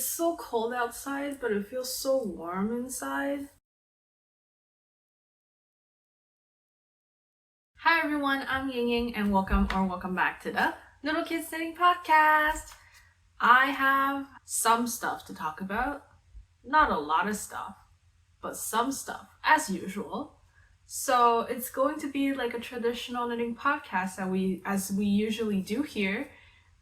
It's so cold outside, but it feels so warm inside. Hi everyone, I'm Ying Ying and welcome back to the Noodle Kids Knitting Podcast. I have some stuff to talk about. Not a lot of stuff, but some stuff, as usual. So it's going to be like a traditional knitting podcast as we usually do here,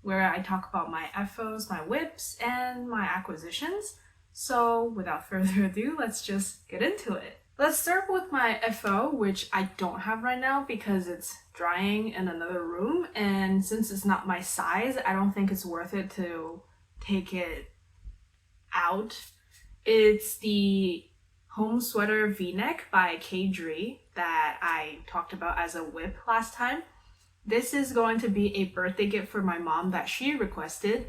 where I talk about my FOs, my whips, and my acquisitions. So without further ado, let's just get into it. Let's start with my FO, which I don't have right now because it's drying in another room, and since it's not my size, I don't think it's worth it to take it out. It's the Home Sweater V-neck by Caidree that I talked about as a whip last time. This is going to be a birthday gift for my mom that she requested,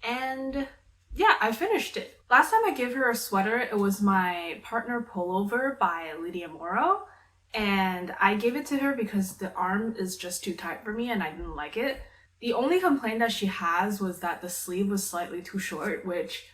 and yeah, I finished it. Last time I gave her a sweater, it was my partner pullover by Lydia Morrow, and I gave it to her because the arm is just too tight for me and I didn't like it. The only complaint that she has was that the sleeve was slightly too short, which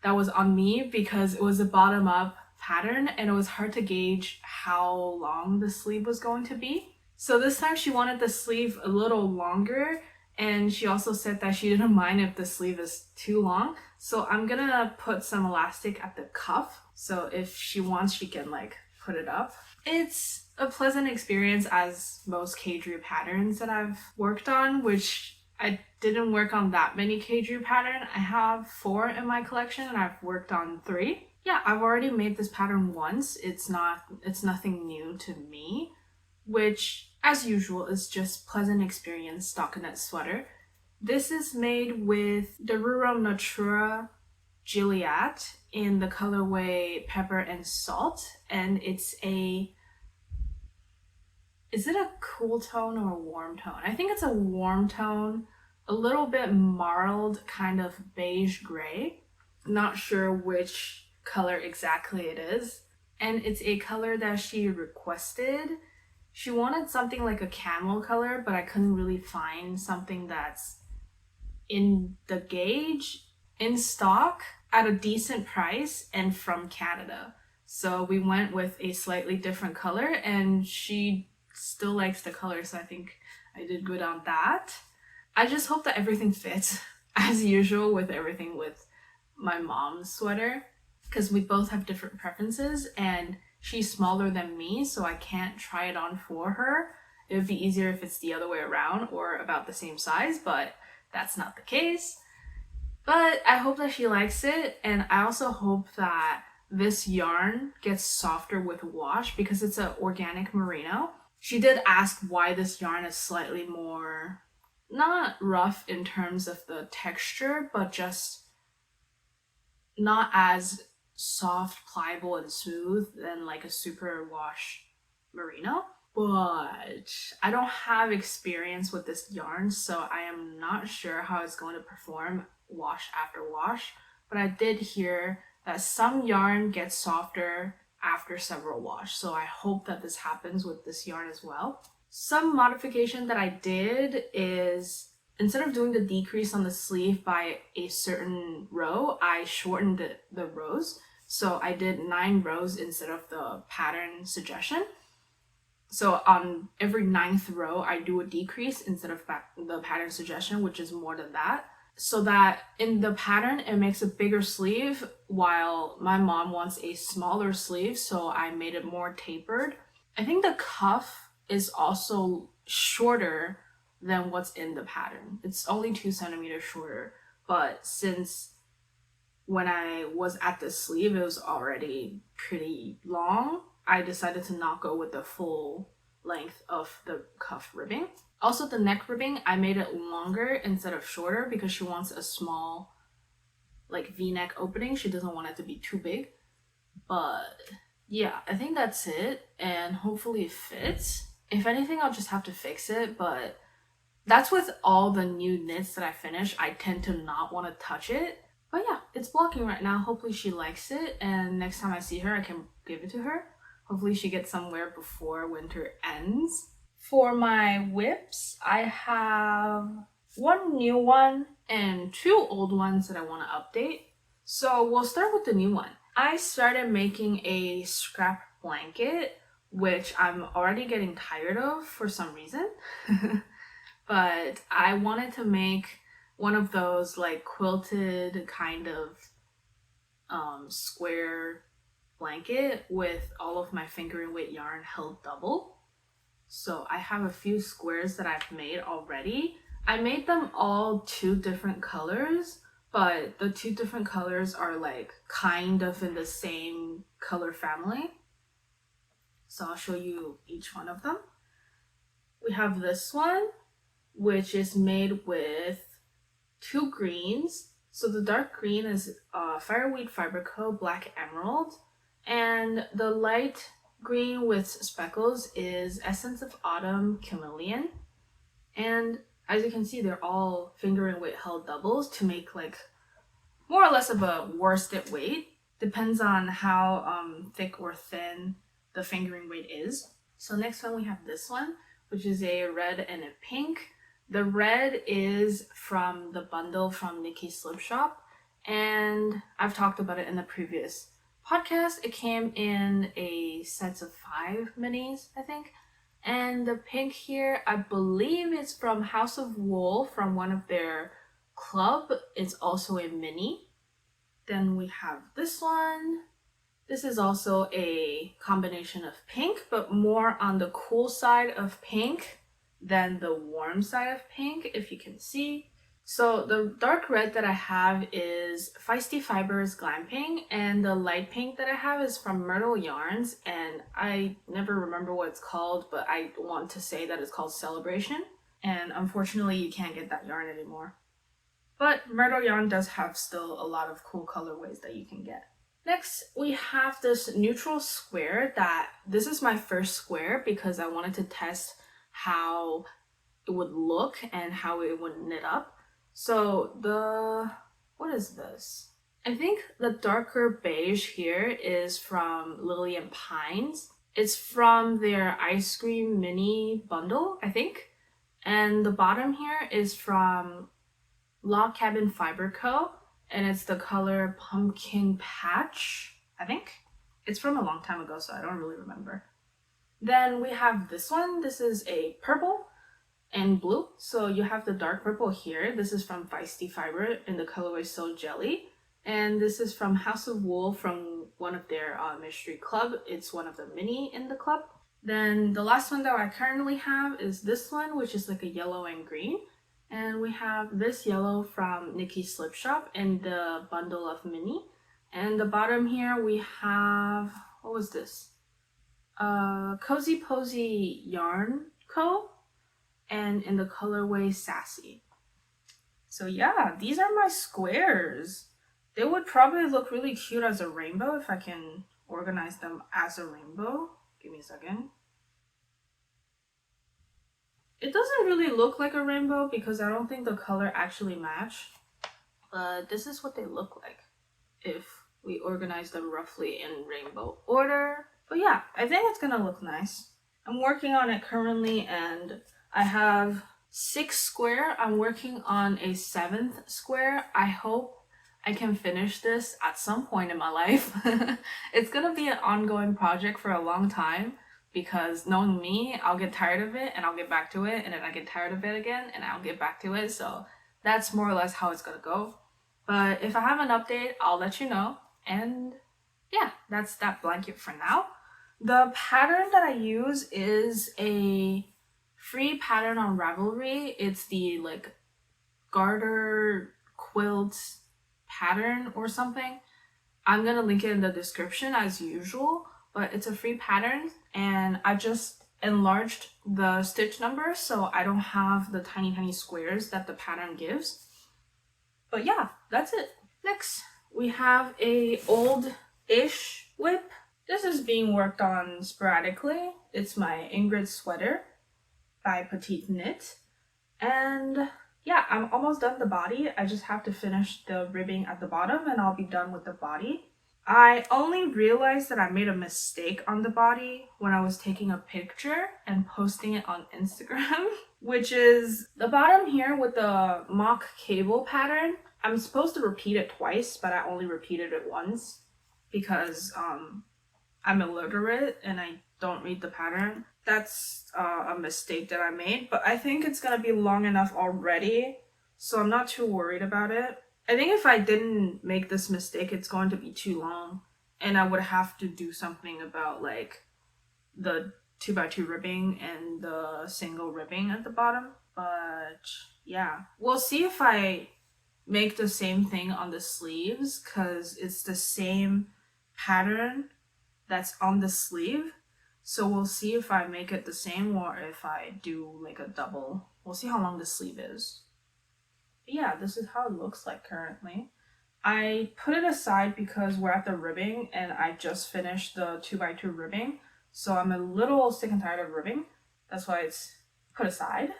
that was on me because it was a bottom up pattern and it was hard to gauge how long the sleeve was going to be. So this time she wanted the sleeve a little longer, and she also said that she didn't mind if the sleeve is too long. So I'm gonna put some elastic at the cuff, so if she wants she can like put it up. It's a pleasant experience, as most Caidree patterns that I've worked on, which I didn't work on that many Caidree pattern. I have 4 in my collection and I've worked on 3. Yeah, I've already made this pattern once. It's nothing new to me, which as usual is just pleasant experience stockinette sweater. This is made with the Rural Natura Juliet in the colorway Pepper and Salt, and is it a cool tone or a warm tone? I think it's a warm tone, a little bit marled kind of beige gray. Not sure which color exactly it is, and it's a color that she requested. She wanted something like a camel color, but I couldn't really find something that's in the gauge, in stock, at a decent price, and from Canada. So we went with a slightly different color, and she still likes the color, so I think I did good on that. I just hope that everything fits, as usual with everything with my mom's sweater, because we both have different preferences, and she's smaller than me, so I can't try it on for her. It would be easier if it's the other way around or about the same size, but that's not the case. But I hope that she likes it, and I also hope that this yarn gets softer with wash because it's an organic merino. She did ask why this yarn is slightly more, not rough in terms of the texture, but just not as soft, pliable, and smooth than like a super wash merino. But I don't have experience with this yarn, so I am not sure how it's going to perform wash after wash. But I did hear that some yarn gets softer after several wash, so I hope that this happens with this yarn as well. Some modification that I did is, instead of doing the decrease on the sleeve by a certain row, I shortened the rows. So I did 9 rows instead of the pattern suggestion. So on every 9th row, I do a decrease instead of the pattern suggestion, which is more than that. So that in the pattern, it makes a bigger sleeve, while my mom wants a smaller sleeve, so I made it more tapered. I think the cuff is also shorter than what's in the pattern. It's only 2 centimeters shorter, but since when I was at the sleeve, it was already pretty long, I decided to not go with the full length of the cuff ribbing. Also, the neck ribbing, I made it longer instead of shorter because she wants a small like V-neck opening. She doesn't want it to be too big. But yeah, I think that's it, and hopefully it fits. If anything, I'll just have to fix it, but that's with all the new knits that I finish. I tend to not want to touch it. But yeah, it's blocking right now. Hopefully she likes it, and next time I see her, I can give it to her. Hopefully she gets somewhere before winter ends. For my whips, I have 1 new one and 2 old ones that I want to update. So we'll start with the new one. I started making a scrap blanket, which I'm already getting tired of for some reason. But I wanted to make one of those like quilted kind of square blanket with all of my fingering weight yarn held double. So I have a few squares that I've made already. I made them all 2 different colors, but the 2 different colors are like kind of in the same color family. So I'll show you each one of them. We have this one, which is made with 2 greens. So the dark green is Fireweed Fibre Black Emerald, and the light green with speckles is Essence of Autumn Chameleon. And as you can see, they're all fingering weight held doubles to make like more or less of a worsted weight. Depends on how thick or thin the fingering weight is. So next one we have this one, which is a red and a pink. The red is from the bundle from NikkiSlipp shop, and I've talked about it in the previous podcast. It came in a set of 5 minis, I think. And the pink here, I believe it's from House of Wool, from one of their club. It's also a mini. Then we have this one. This is also a combination of pink, but more on the cool side of pink than the warm side of pink, if you can see. So the dark red that I have is Feisty Fibres Glamping, and the light pink that I have is from Myrtle Yarns, and I never remember what it's called, but I want to say that it's called Celebration, and unfortunately you can't get that yarn anymore. But Myrtle Yarn does have still a lot of cool colorways that you can get. Next, we have this neutral square that, this is my first square because I wanted to test how it would look and how it would knit up. So what is this? I think the darker beige here is from Lily and Pines. It's from their ice cream mini bundle, I think. And the bottom here is from Cabin Fibre Co. And it's the color Pumpkin Patch, I think. It's from a long time ago, so I don't really remember. Then we have this one. This is a purple and blue. So you have the dark purple here. This is from Feisty Fibre in the colorway So Jelly. And this is from House of Wool from one of their mystery club. It's one of the mini in the club. Then the last one that I currently have is this one, which is like a yellow and green. And we have this yellow from NikkiSlipp shop in the bundle of mini. And the bottom here we have, what was this? Cozy Posy Yarn Co. And in the colorway Sassy. So yeah, these are my squares. They would probably look really cute as a rainbow if I can organize them as a rainbow. Give me a second. It doesn't really look like a rainbow because I don't think the color actually match. But this is what they look like if we organize them roughly in rainbow order. But yeah, I think it's gonna look nice. I'm working on it currently and I have 6 square. I'm working on a 7th square. I hope I can finish this at some point in my life. It's gonna be an ongoing project for a long time because knowing me, I'll get tired of it and I'll get back to it, and then I get tired of it again and I'll get back to it. So that's more or less how it's gonna go. But if I have an update, I'll let you know. And yeah, that's that blanket for now. The pattern that I use is a free pattern on Ravelry. It's the like Garter quilt pattern or something. I'm gonna link it in the description as usual, but it's a free pattern and I just enlarged the stitch number so I don't have the tiny squares that the pattern gives. But yeah, that's it. Next, we have a old-ish whip. This is being worked on sporadically. It's my Ingrid sweater by PetiteKnit. And yeah, I'm almost done the body. I just have to finish the ribbing at the bottom and I'll be done with the body. I only realized that I made a mistake on the body when I was taking a picture and posting it on Instagram, which is the bottom here with the mock cable pattern. I'm supposed to repeat it twice, but I only repeated it once because I'm illiterate and I don't read the pattern. That's a mistake that I made, but I think it's gonna be long enough already, so I'm not too worried about it. I think if I didn't make this mistake, it's going to be too long, and I would have to do something about like the 2x2 ribbing and the single ribbing at the bottom. But yeah, we'll see if I make the same thing on the sleeves, because it's the same pattern that's on the sleeve. So we'll see if I make it the same or if I do like a double. We'll see how long the sleeve is. But yeah, this is how it looks like currently. I put it aside because we're at the ribbing and I just finished the 2x2 ribbing. So I'm a little sick and tired of ribbing. That's why it's put aside.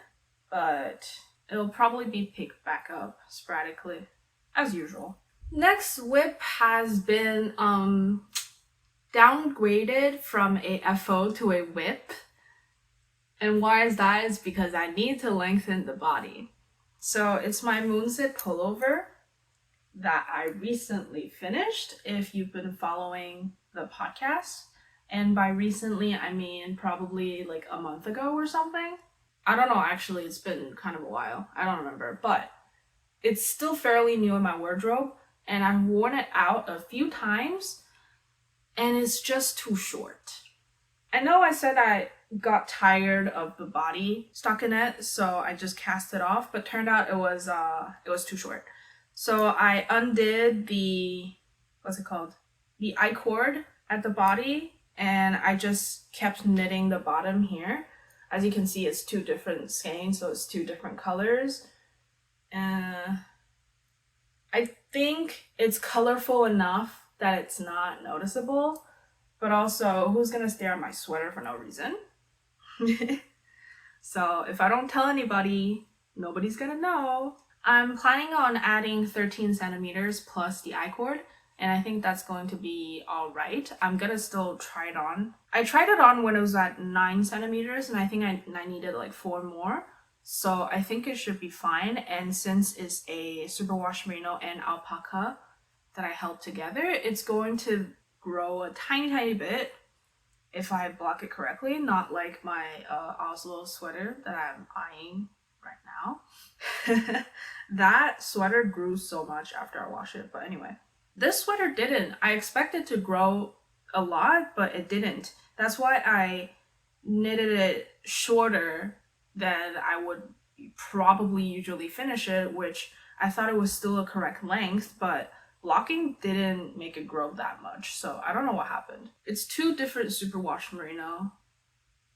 But it'll probably be picked back up sporadically, as usual. Next whip has been downgraded from a FO to a whip. And why is that? Is because I need to lengthen the body. So it's my Moonsit pullover that I recently finished, if you've been following the podcast. And by recently, I mean probably like a month ago or something. I don't know, actually, it's been kind of a while. I don't remember, but it's still fairly new in my wardrobe, and I've worn it out a few times, and it's just too short. I know I said I got tired of the body stockinette, so I just cast it off, but turned out it was too short. So I undid the, what's it called? The I-cord at the body, and I just kept knitting the bottom here. As you can see, it's two different skeins, so it's two different colors. I think it's colorful enough that it's not noticeable, but also, who's gonna stare at my sweater for no reason? So if I don't tell anybody, nobody's gonna know. I'm planning on adding 13 centimeters plus the I-cord, and I think that's going to be all right. I'm gonna still try it on. I tried it on when it was at 9 centimeters, and I think I needed like 4 more. So I think it should be fine. And since it's a superwash merino and alpaca that I held together, it's going to grow a tiny bit if I block it correctly, not like my Oslo sweater that I'm eyeing right now. That sweater grew so much after I washed it, but anyway. This sweater didn't. I expected to grow a lot, but it didn't. That's why I knitted it shorter than I would probably usually finish it, which I thought it was still a correct length, but blocking didn't make it grow that much, so I don't know what happened. It's 2 different superwash merino.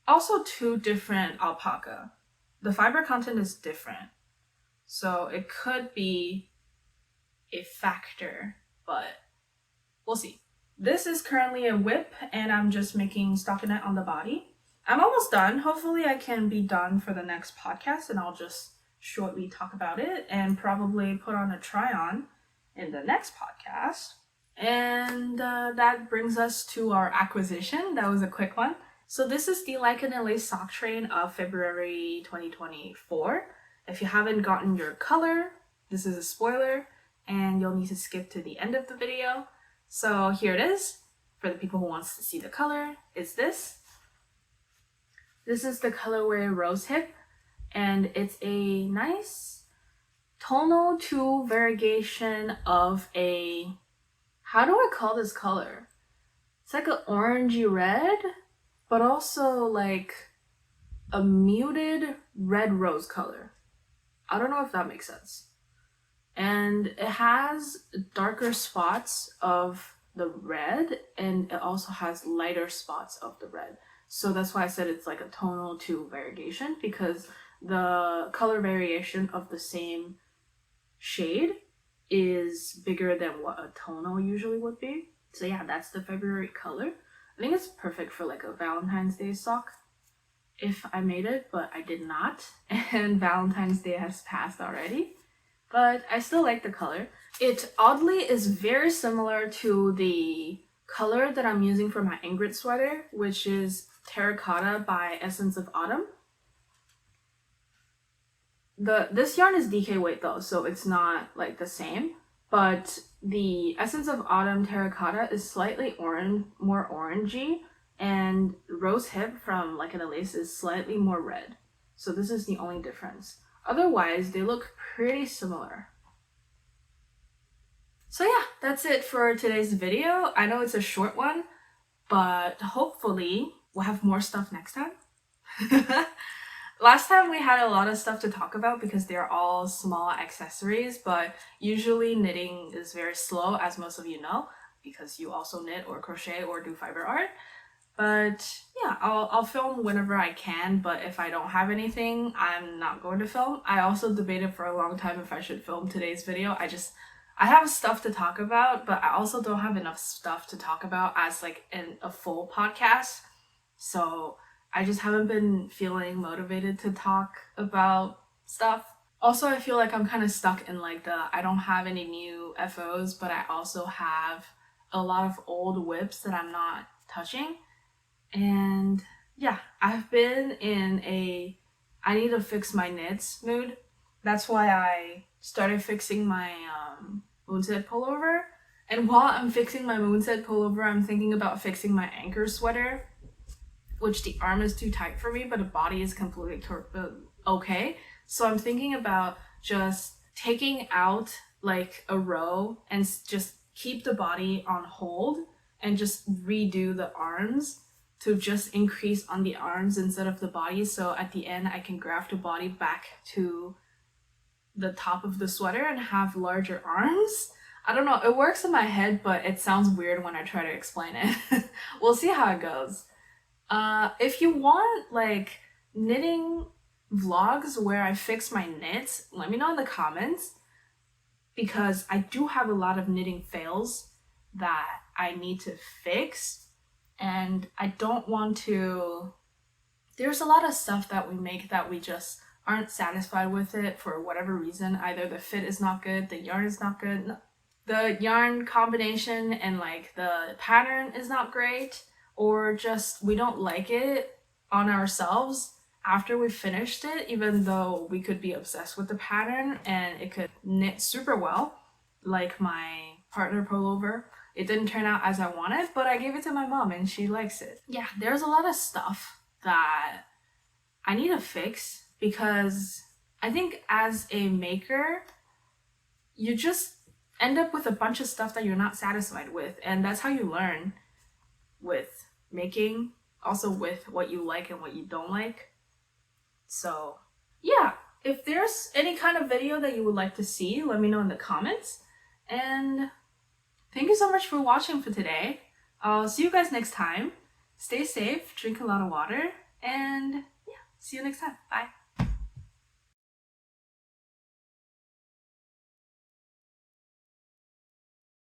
Also 2 different alpaca. The fiber content is different, so it could be a factor, but we'll see. This is currently a whip, and I'm just making stockinette on the body. I'm almost done. Hopefully I can be done for the next podcast, and I'll just shortly talk about it and probably put on a try-on in the next podcast. And that brings us to our acquisition. That was a quick one. So this is the Lichen and Lace sock train of February 2024. If you haven't gotten your color, this is a spoiler, and you'll need to skip to the end of the video. So here it is. For the people who wants to see the color, it's this. This is the colorway Rose Hip, and it's a nice tonal 2 variegation of a, how do I call this color? It's like an orangey red, but also like a muted red rose color. I don't know if that makes sense. And it has darker spots of the red, and it also has lighter spots of the red. So that's why I said it's like a tonal 2 variegation, because the color variation of the same shade is bigger than what a tonal usually would be. So yeah, that's the February color. I think it's perfect for like a Valentine's Day sock if I made it, but I did not, and Valentine's Day has passed already. But I still like the color. It oddly is very similar to the color that I'm using for my Ingrid sweater, which is Terracotta by Essence of Autumn. This yarn is DK weight though, so it's not like the same, but the Essence of Autumn Terracotta is slightly more orangey, and Rose Hip from Lichen and Lace is slightly more red. So this is the only difference. Otherwise, they look pretty similar. So yeah, that's it for today's video. I know it's a short one, but hopefully we'll have more stuff next time. Last time we had a lot of stuff to talk about because they're all small accessories, but usually knitting is very slow, as most of you know, because you also knit or crochet or do fiber art. But yeah, I'll film whenever I can, but if I don't have anything, I'm not going to film. I also debated for a long time if I should film today's video. I have stuff to talk about, but I also don't have enough stuff to talk about as like in a full podcast. So I just haven't been feeling motivated to talk about stuff. Also, I feel like I'm kind of stuck in like I don't have any new FOs, but I also have a lot of old whips that I'm not touching. And yeah, I've been in I need to fix my knits mood. That's why I started fixing my moonset pullover. And while I'm fixing my moonset pullover, I'm thinking about fixing my anchor sweater, which the arm is too tight for me, but the body is completely okay. So I'm thinking about just taking out like a row and just keep the body on hold and just redo the arms to just increase on the arms instead of the body. So at the end, I can graft the body back to the top of the sweater and have larger arms. I don't know, it works in my head, but it sounds weird when I try to explain it. We'll see how it goes. If you want like knitting vlogs where I fix my knits, let me know in the comments, because I do have a lot of knitting fails that I need to fix, and I don't want to. There's a lot of stuff that we make that we just aren't satisfied with it for whatever reason. Either the fit is not good, the yarn is not good, the yarn combination and like the pattern is not great, or just we don't like it on ourselves after we finished it, even though we could be obsessed with the pattern and it could knit super well, like my partner pullover. It didn't turn out as I wanted, but I gave it to my mom and she likes it. Yeah, there's a lot of stuff that I need to fix, because I think as a maker, you just end up with a bunch of stuff that you're not satisfied with, and that's how you learn with making, also with what you like and what you don't like. So yeah, if there's any kind of video that you would like to see, let me know in the comments. And thank you so much for watching for today. I'll see you guys next time. Stay safe, drink a lot of water, and yeah, see you next time. Bye.